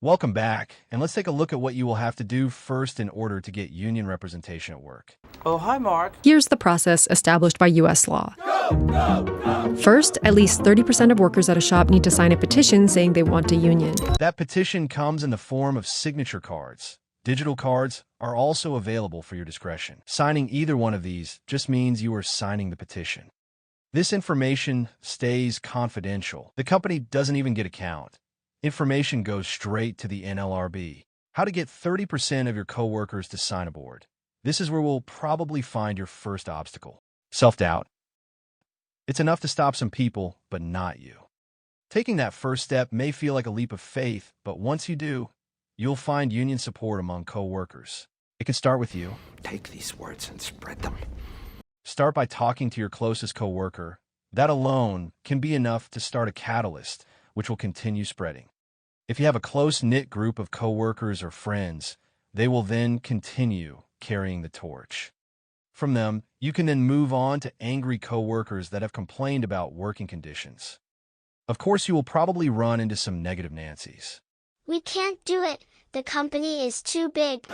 Welcome back, and let's take a look at what you will have to do first in order to get union representation at work. Oh, hi, Mark. Here's the process established by U.S. law. First, at least 30% of workers at a shop need to sign a petition saying they want a union. That petition comes in the form of signature cards. Digital cards are also available for your discretion. Signing either one of these just means you are signing the petition. This information stays confidential. The company doesn't even get a count. Information goes straight to the NLRB. How to get 30% of your coworkers to sign aboard. This is where we'll probably find your first obstacle. Self-doubt. It's enough to stop some people, but not you. Taking that first step may feel like a leap of faith, but once you do, you'll find union support among coworkers. It can start with you. Take these words and spread them. Start by talking to your closest coworker. That alone can be enough to start a catalyst, which will continue spreading. If you have a close-knit group of coworkers or friends, they will then continue carrying the torch. From them, you can then move on to angry coworkers that have complained about working conditions. Of course, you will probably run into some negative Nancys. We can't do it. The company is too big.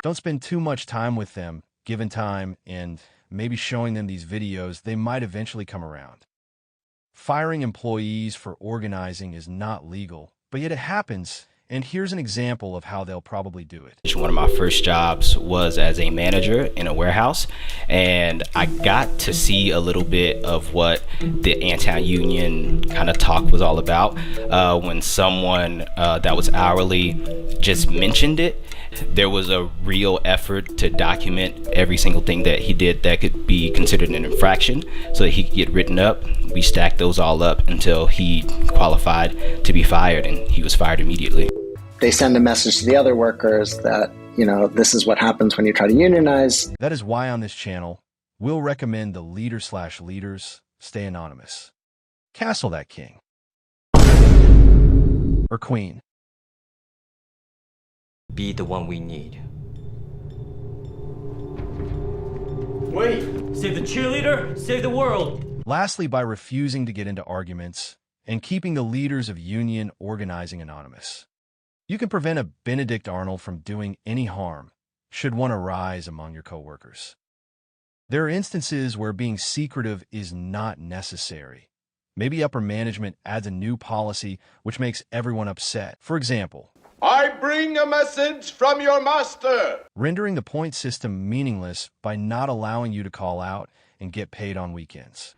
Don't spend too much time with them. Given time and maybe showing them these videos, they might eventually come around. Firing employees for organizing is not legal, but yet it happens, and here's an example of how they'll probably do it. One of my first jobs was as a manager in a warehouse, and I got to see a little bit of what the anti-union kind of talk was all about. When someone that was hourly just mentioned it, there was a real effort to document every single thing that he did that could be considered an infraction so that he could get written up. We stacked those all up until he qualified to be fired, and he was fired immediately. They send a message to the other workers that, this is what happens when you try to unionize. That is why on this channel, we'll recommend the leader/leaders stay anonymous. Castle that king. Or queen. Be the one we need. Wait! Save the cheerleader, save the world! Lastly, by refusing to get into arguments and keeping the leaders of union organizing anonymous. You can prevent a Benedict Arnold from doing any harm should one arise among your coworkers. There are instances where being secretive is not necessary. Maybe upper management adds a new policy which makes everyone upset. For example, I bring a message from your master. Rendering the point system meaningless by not allowing you to call out and get paid on weekends.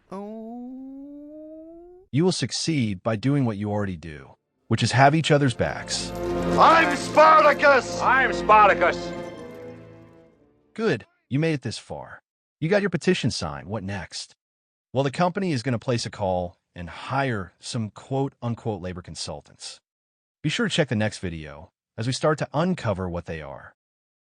You will succeed by doing what you already do, which is have each other's backs. I'm Spartacus. I'm Spartacus. Good, you made it this far. You got your petition signed. What next? Well, the company is going to place a call and hire some quote-unquote labor consultants. Be sure to check the next video as we start to uncover what they are.